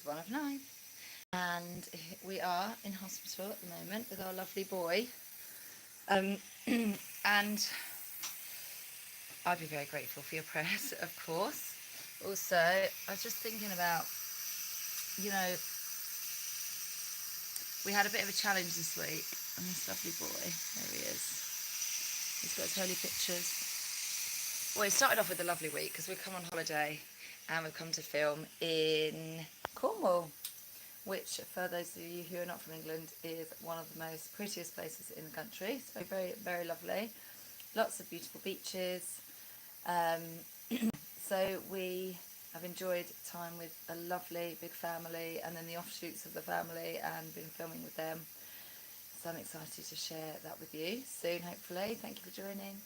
is one of 9. And we are in hospital at the moment with our lovely boy. Um, and I'd be very grateful for your prayers, of course. Also, I was just thinking about, you know, we had a bit of a challenge this week. And this lovely boy, there he is. He's got his holy pictures. Well, it started off with a lovely week because we've come on holiday and we've come to film in Cornwall, which, for those of you who are not from England, is one of the most prettiest places in the country. It's very, very, very lovely. Lots of beautiful beaches. So we have enjoyed time with a lovely big family and then the offshoots of the family and been filming with them. So I'm excited to share that with you soon, hopefully. Thank you for joining.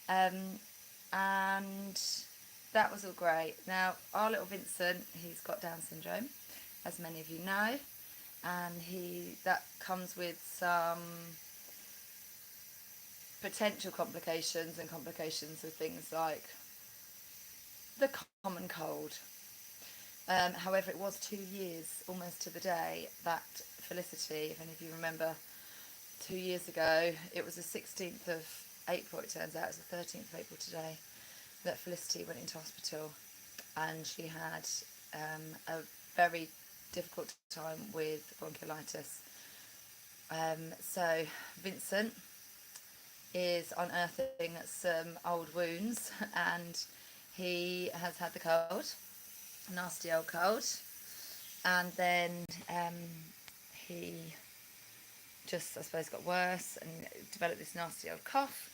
And that was all great. Now, our little Vincent, he's got Down syndrome, as many of you know, and that comes with some potential complications and complications with things like the common cold. However, it was 2 years, almost to the day, that Felicity, if any of you remember, 2 years ago, it was the 16th of April, it turns out, it's the 13th of April today, that Felicity went into hospital, and she had a very difficult time with bronchiolitis. So Vincent is unearthing some old wounds, and he has had the cold, nasty old cold, and then he just, I suppose, got worse and developed this nasty old cough,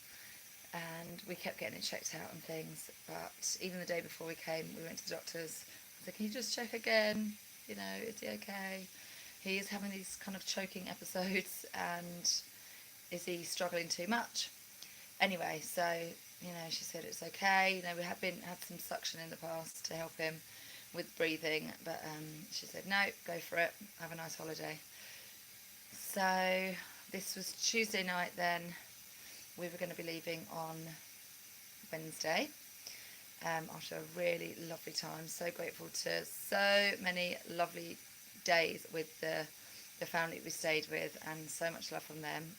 and we kept getting it checked out and things. But even the day before we came, we went to the doctors. I said, can you just check again? You know, is he okay? He is having these kind of choking episodes, and is he struggling too much? Anyway, so, you know, she said it's okay. You know, we had some suction in the past to help him with breathing, but she said, no, go for it. Have a nice holiday. So this was Tuesday night then. We were going to be leaving on Wednesday after a really lovely time. So grateful to so many lovely days with the family we stayed with, and so much love from them.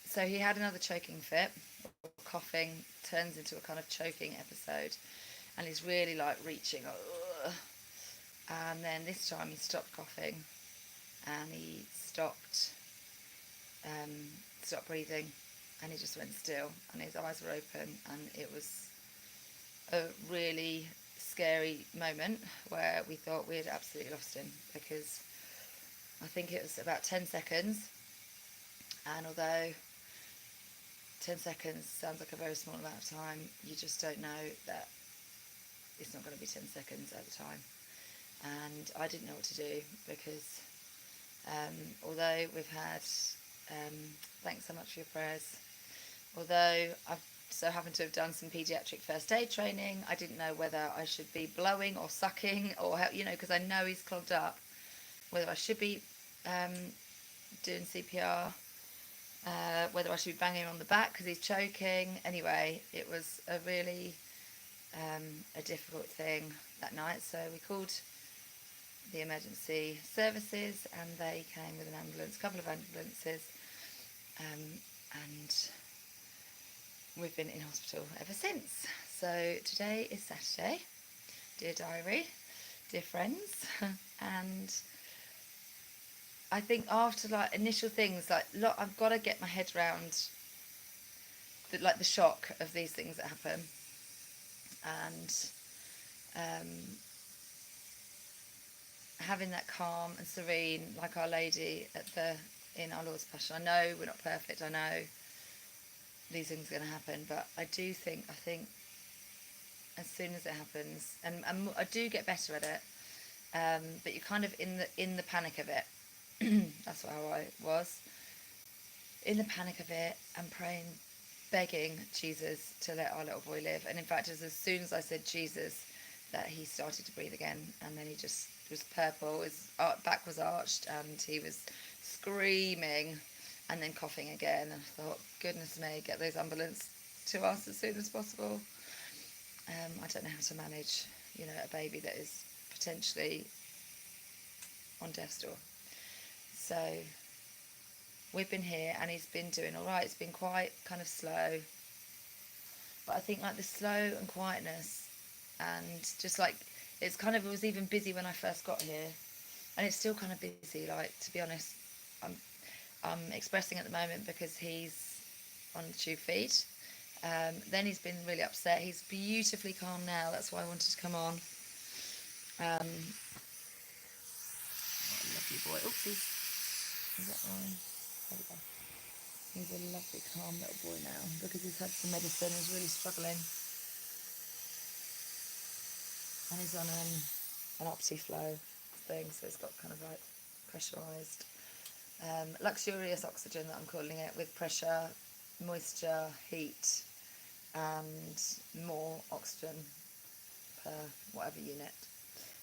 So he had another choking fit. Coughing turns into a kind of choking episode, and he's really like reaching. And then this time he stopped coughing, and he stopped breathing, and he just went still, and his eyes were open, and it was a really scary moment where we thought we had absolutely lost him, because I think it was about 10 seconds, and although 10 seconds sounds like a very small amount of time, you just don't know that it's not going to be 10 seconds at a time. And I didn't know what to do, because although we've had, thanks so much for your prayers, although I've so happened to have done some paediatric first aid training, I didn't know whether I should be blowing or sucking, or how, you know, because I know he's clogged up, whether I should be doing CPR, whether I should be banging him on the back because he's choking. Anyway, it was a really a difficult thing that night, so we called the emergency services, and they came with an ambulance, a couple of ambulances, and we've been in hospital ever since. So today is Saturday, dear diary, dear friends, and I think after like initial things, like I've got to get my head around the shock of these things that happen, and having that calm and serene, like Our Lady in Our Lord's Passion. I know we're not perfect. I know these things are going to happen, but I think as soon as it happens, and I do get better at it, but you're kind of in the panic of it. That's how I was, in the panic of it, and praying, begging Jesus to let our little boy live. And in fact, as soon as I said Jesus, that he started to breathe again, and then he just was purple, his back was arched, and he was screaming and then coughing again. And I thought, goodness me, get those ambulance to us as soon as possible. I don't know how to manage you know, a baby that is potentially on death's door. So we've been here and he's been doing all right. It's been quite kind of slow, but I think like the slow and quietness, and just like it's kind of, it was even busy when I first got here, and it's still kind of busy. Like, to be honest, I'm expressing at the moment because he's on the tube feed. Then he's been really upset. He's beautifully calm now. That's why I wanted to come on. What a lovely boy. Oopsies. Is that right? There we go. He's a lovely, calm little boy now because he's had some medicine. He's really struggling. And he's on an Optiflow thing, so it's got kind of like pressurised, luxurious oxygen that I'm calling it, with pressure, moisture, heat, and more oxygen per whatever unit.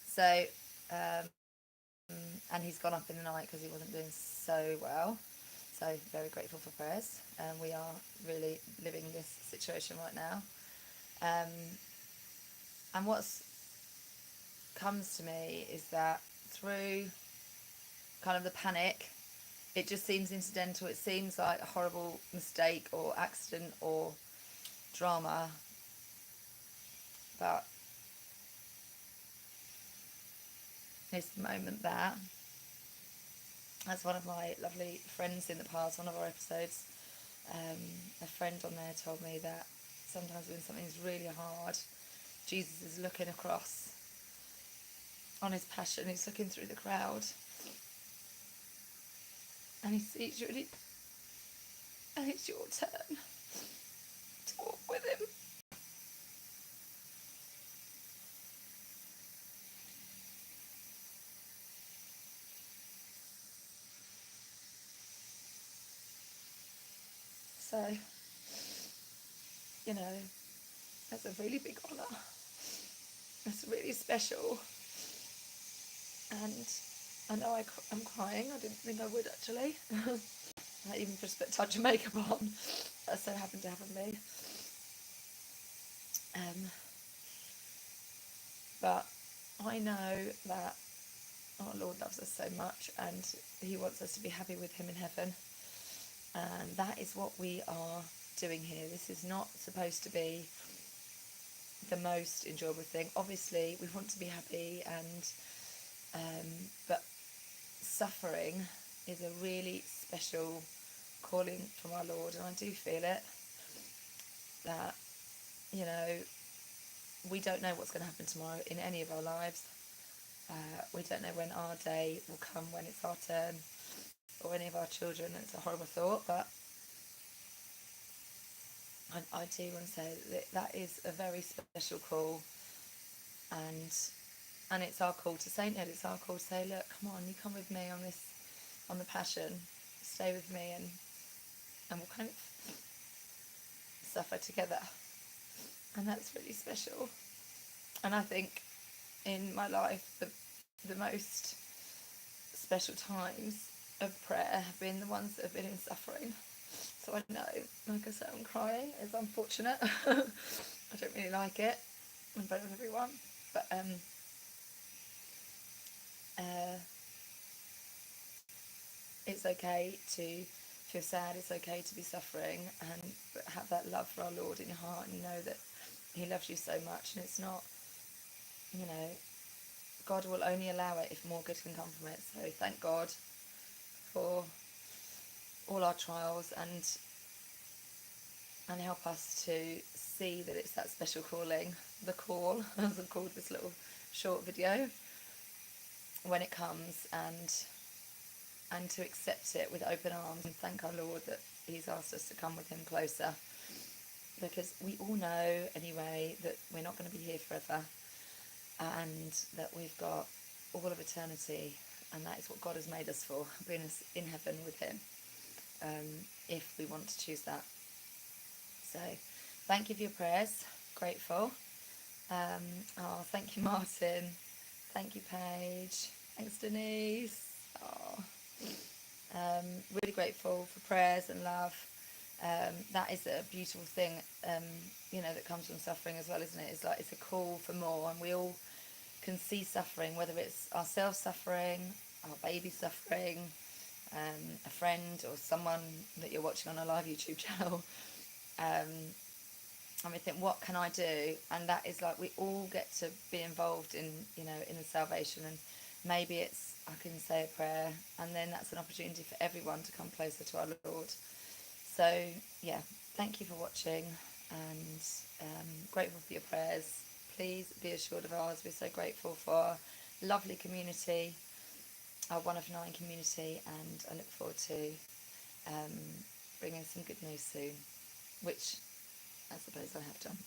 So, and he's gone up in the night because he wasn't doing so well. So very grateful for prayers. We are really living this situation right now. And what's comes to me is that through kind of the panic, it just seems incidental. It seems like a horrible mistake or accident or drama, but it's the moment that, as one of my lovely friends in the past, one of our episodes, a friend on there told me that sometimes when something's really hard, Jesus is looking across on his passion. He's looking through the crowd and he sees you, and it's your turn to walk with him. So, you know, that's a really big honour. It's really special. And I know I'm crying. I didn't think I would, actually. I even just put a touch of makeup on. That so happened to happen to me. But I know that our Lord loves us so much and he wants us to be happy with him in heaven. And that is what we are doing here. This is not supposed to be the most enjoyable thing. Obviously, we want to be happy, but suffering is a really special calling from our Lord, and I do feel it, that, you know, we don't know what's going to happen tomorrow in any of our lives. We don't know when our day will come, when it's our turn, or any of our children. It's a horrible thought, but I do want to say that is a very special call, and it's our call to sainthood. It's our call to say, look, come on, you come with me on the passion, stay with me, and we'll kind of suffer together. And that's really special. And I think in my life, the most special times of prayer have been the ones that have been in suffering. So I know, like I said, I'm crying. It's unfortunate. I don't really like it. I'm better with everyone. But it's okay to feel sad. It's okay to be suffering, and have that love for our Lord in your heart, and know that he loves you so much. And it's not, you know, God will only allow it if more good can come from it. So thank God for all our trials, and help us to see that it's that special calling, the call, as I've called this little short video, when it comes, and to accept it with open arms, and thank our Lord that he's asked us to come with him closer, because we all know anyway that we're not going to be here forever, and that we've got all of eternity, and that is what God has made us for, being us in heaven with him, if we want to choose that. So thank you for your prayers. Grateful. Thank you, Martin. Thank you, Paige. Thanks, Denise. Really grateful for prayers and love. That is a beautiful thing, that comes from suffering as well, isn't it? It's like it's a call for more, and we all can see suffering, whether it's ourselves suffering, our baby suffering, a friend or someone that you're watching on a live YouTube channel. um, and we think, what can I do? And that is like, we all get to be involved in, in the salvation. And maybe it's, I can say a prayer, and then that's an opportunity for everyone to come closer to our Lord. So, yeah, thank you for watching, and grateful for your prayers. Please be assured of ours. We're so grateful for our lovely community, our one of nine community, and I look forward to bringing some good news soon, which I suppose I have done.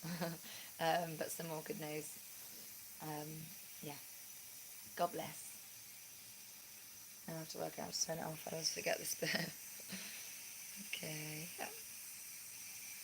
But some more good news. Yeah. God bless. I have to work out how to turn it off. I always forget this bit. Okay. Yeah.